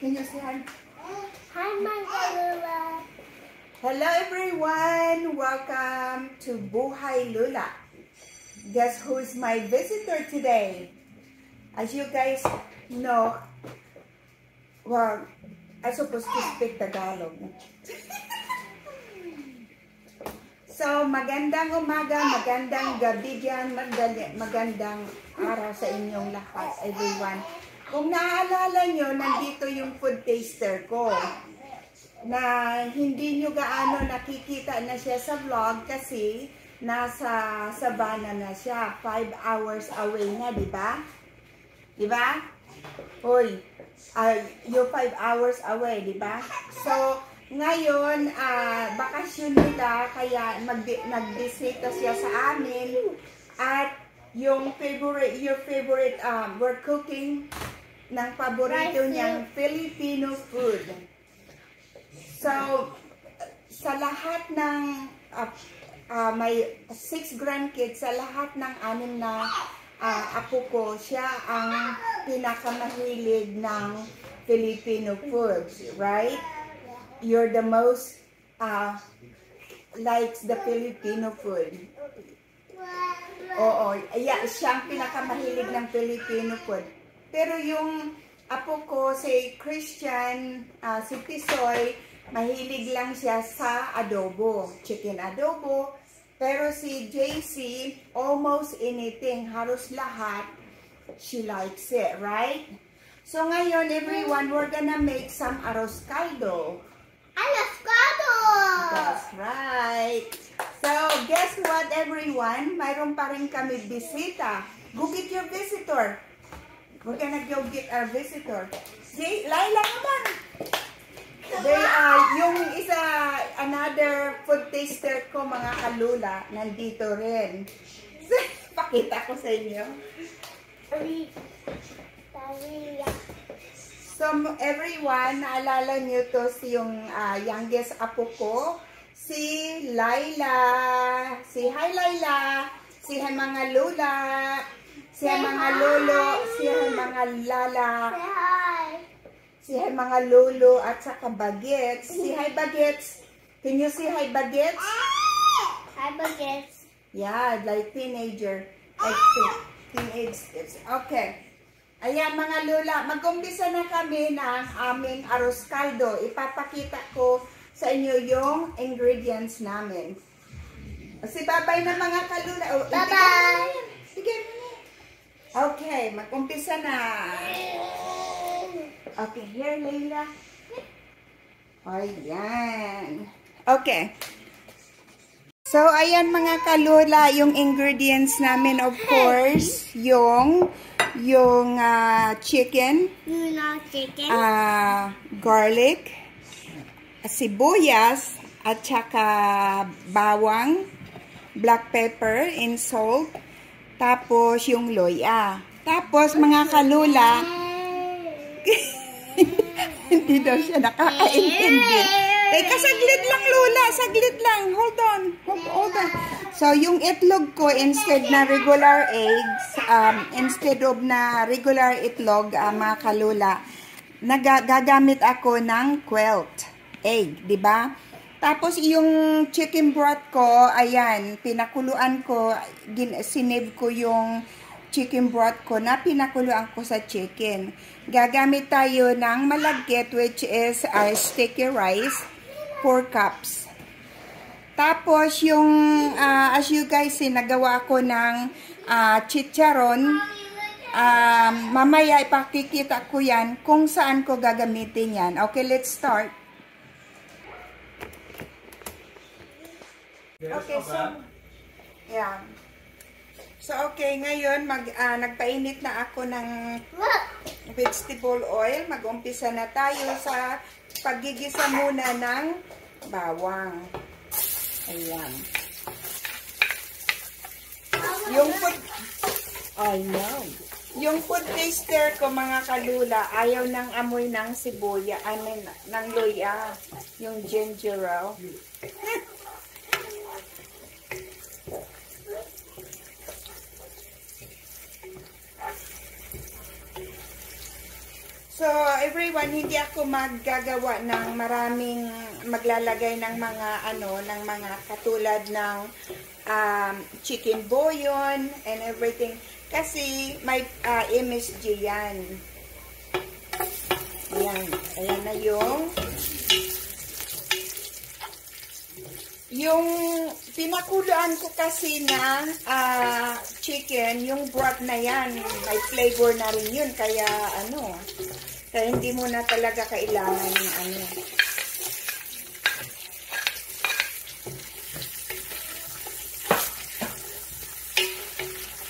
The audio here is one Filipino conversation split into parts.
Can you say hi? Hi, my Lula. Hello everyone! Welcome to Buhay Lula. Guess who's my visitor today? As you guys know, well, I'm supposed to speak Tagalog. So, magandang umaga, magandang gabi dyan, magandang araw sa inyong lahat, everyone. Kung naaalala nyo, nandito yung food taster ko. Na hindi nyo gaano nakikita na siya sa vlog kasi nasa Savannah na siya. 5 hours away na, di ba? Di ba? Hoy, you're 5 hours away, di ba? So, ngayon, bakasyon nila, kaya nagbisita siya sa amin. At yung your favorite, we're cooking ng paborito niyang Filipino food. So, sa lahat ng may 6 grandkids, sa lahat ng 6 na apo ko, siya ang pinakamahilig ng Filipino foods, right? You're the most likes the Filipino food. Oo, yeah, siya ang pinakamahilig ng Filipino food. Pero yung apo ko, si Christian, si Tisoy, mahilig lang siya sa adobo, chicken adobo. Pero si JC, almost anything, halos lahat, she likes it, right? So ngayon, everyone, we're gonna make some arroz caldo. Arroz caldo! That's right. So, guess what, everyone? Mayroon pa rin kami bisita. Go get your visitor. We're gonna go get our visitor. See, Laila naman. Yung isa, another food taster ko, mga kalula, nandito rin. So, pakita ko sa inyo. So, everyone, naalala nyo to si yung youngest apo ko, si Laila. Si hi Laila. Si hi mga lula. Si hi mga lolo. Si hi mga lala. Say hi. Si hi mga lolo at saka bagets. Si hi bagets. Can you say hi bagets? Hi, Bagets. Yeah, like teenager. Like teenage kids. Okay. Ayan mga lula, mag-umpisa na kami ng aming arroz caldo. Ipapakita ko sa inyo yung ingredients namin. Si babay na mga kalula. Oh, Bye-bye. Sige. Okay, mag-umpisa na. Okay, here, Leila. Ayan. Okay. So, ayan mga kalula, yung ingredients namin, of course, yung chicken, chicken, garlic, sibuyas, at saka bawang, black pepper, and salt, tapos yung loya. Tapos, mga kalula, hindi daw siya nakakaintindi. Teka, saglit lang, Lola. Saglit lang. Hold on. Hold on. So, yung itlog ko, instead na regular eggs, instead of na regular itlog, mga kalula, gagamit ako ng quailed egg, di ba? Tapos, yung chicken broth ko, ayan, pinakuluan ko, sinave ko yung chicken broth ko na pinakuluan ko sa chicken. Gagamit tayo ng malagkit, which is sticky rice, 4 cups. Tapos, yung, as you guys see, nagawa ko ng chicharon. Mamaya ipakikita ko yan kung saan ko gagamitin yan. Okay, let's start. Okay, so, yeah. So, okay, ngayon, nagpainit na ako ng vegetable oil. Mag-umpisa na tayo sa paggigisa muna ng bawang. Ayan. Yung food taster ko, mga kalula, ayaw ng amoy ng sibuya, ng loya, yung ginger raw. So, everyone, hindi ako maggagawa ng maglalagay ng mga, ng mga katulad ng chicken bouillon and everything. Kasi, may MSG yan. Ayan. Ayan na yung pinakuluan ko kasi na chicken, yung broth na yan, may flavor na rin yun. Kaya, kaya hindi mo na talaga kailangan ng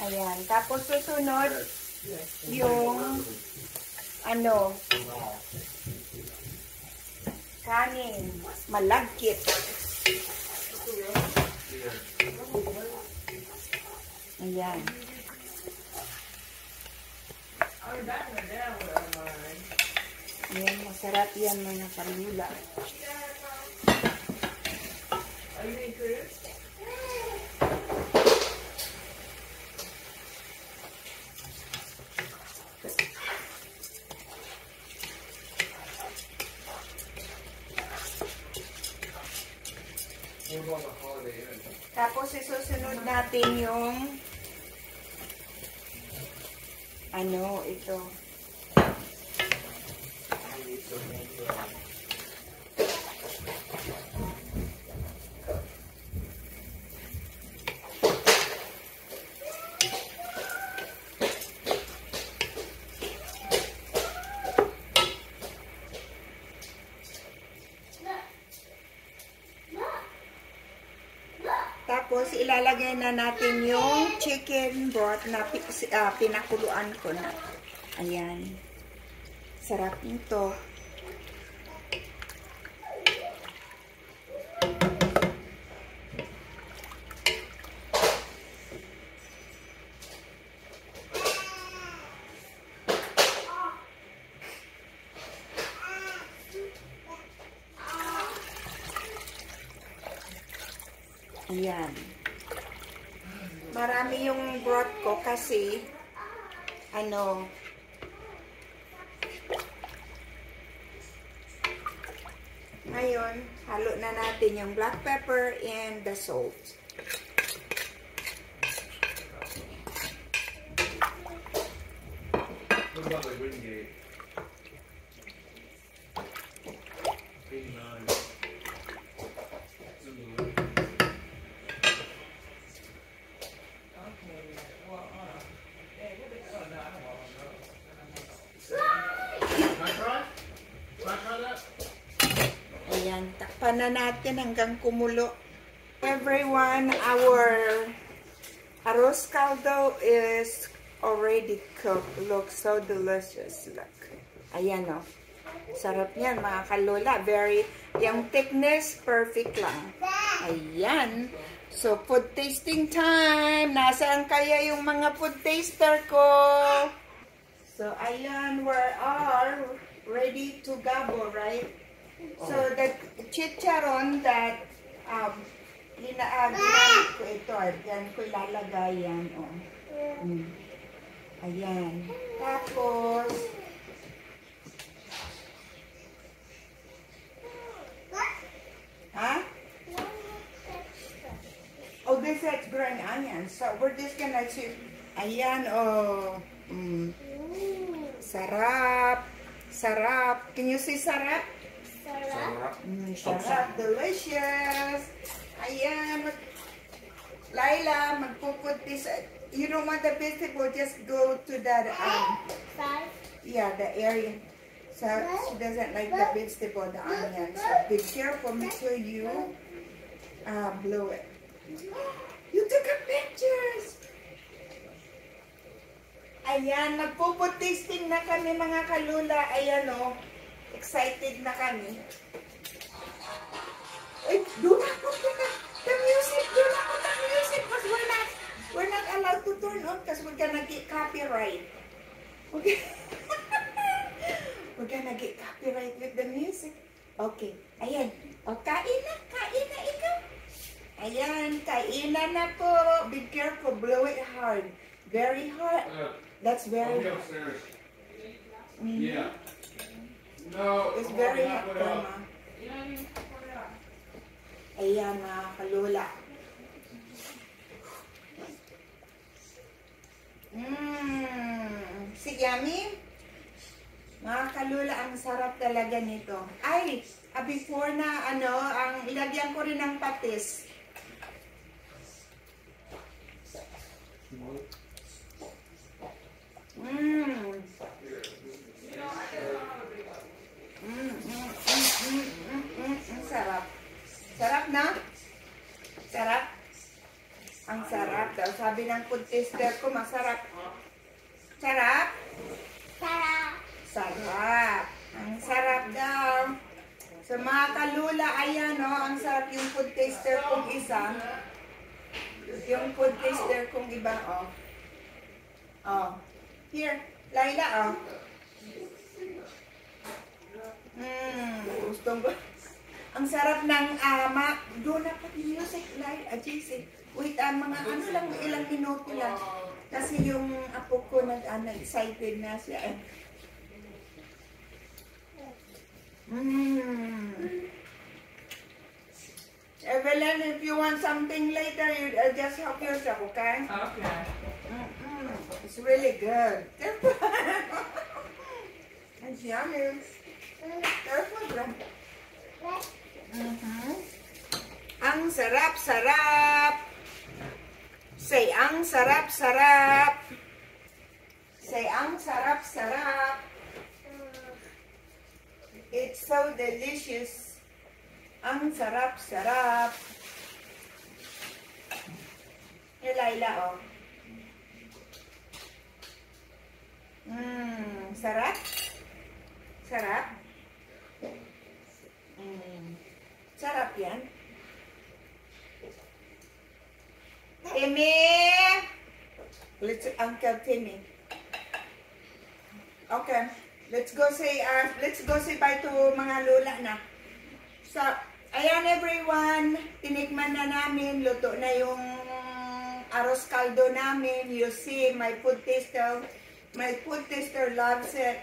Ayan. Tapos susunod, yung, kanin, malagkit. Ayan. Ayan, masarap yan mga kalula. Tapos isusunod natin yung ito. Tapos, ilalagay na natin yung chicken broth na pinakuluan ko na. Ayan. Sarap nito. Ayan. Marami yung broth ko kasi ngayon, halo na natin yung black pepper and the salt. Ayan, takpan na natin hanggang kumulo. Everyone, our arroz caldo is already cooked. Looks so delicious. Look. Ayan o. Sarap yan mga kalula. Yung thickness, perfect lang. Ayan. So, food tasting time. Nasaan kaya yung mga food taster ko? So, ayan, we're all ready to gobble, right? So, the chicharon that ginamit ko ito, yan ko ilalagay yan. Ayan. Tapos, oh, this is green onion. So, we're just gonna chip. Ayan, sarap. Sarap. Can you see sarap? Sarap. Delicious. Ayan. Laila, magpuput this. You don't want the vegetable, just go to that, yeah, the area. So, she doesn't like the vegetable, the onion. So, be careful. Make sure you blow it. You took a pictures! Ayan, magpuput tasting na kami mga kalula. Ayan o. Excited na kami. Ay, do not put the music. Do not put the music because we're not allowed to turn on because we're gonna get copyright. Okay. We're gonna get copyright with the music. Okay. Ayan. O, kain na ikaw. Ayan, kainan na po. Be careful, blow it hard. Very hard. That's very hard. Yeah. It's very hot, Grandma. Ayan, mga kalula. Si Yummy? Mga kalula, ang sarap talaga nito. Ay, before na, ang ilagyan ko rin ng patis. Sarap. Sarap na? Sarap? Ang sarap daw. Sabi ng food taster ko, masarap. Sarap? Sarap. Sarap. Ang sarap daw. Sa mga kalula, ayan ang sarap yung food taster kong isa. Yung food taster kong iba, Here, Laila, gustong ko. Ang sarap ng doon na pati music, Laila, JC. Wait, mga lang, ilang minuto lang. Kasi yung apo ko excited na siya. Evelyn, if you want something later, you just help yourself, okay? Okay. It's really good. It's yummy. Careful, Grandma. Ang sarap-sarap. Say, ang sarap-sarap. Say, ang sarap-sarap. It's so delicious. Ang sarap-sarap. Yung Laila, sarap? Sarap? Sarap yan. Timmy! Let's, Uncle Timmy. Okay. Let's go say bye to mga lola na. So, ayan everyone. Tinikman na namin. Luto na yung arroz caldo namin. You see, my food taster loves it.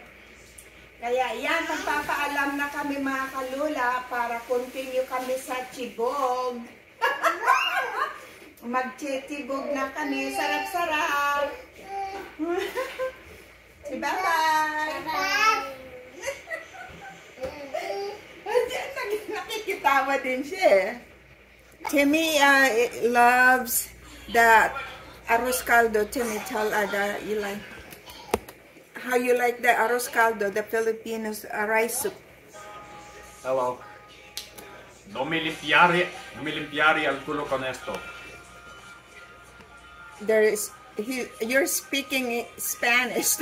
Kaya yan, magpapaalam na kami mga kalula para continue kami sa Chibog. Mag-chibog na kami. Sarap-sarap. Bye-bye. Nakikitawa din siya. Timmy loves the arroz caldo. Timmy, tell Ada you like how you like the arroz caldo, the Filipinos rice soup. Hello. Non mi limpiare al culo con esto. You're speaking Spanish.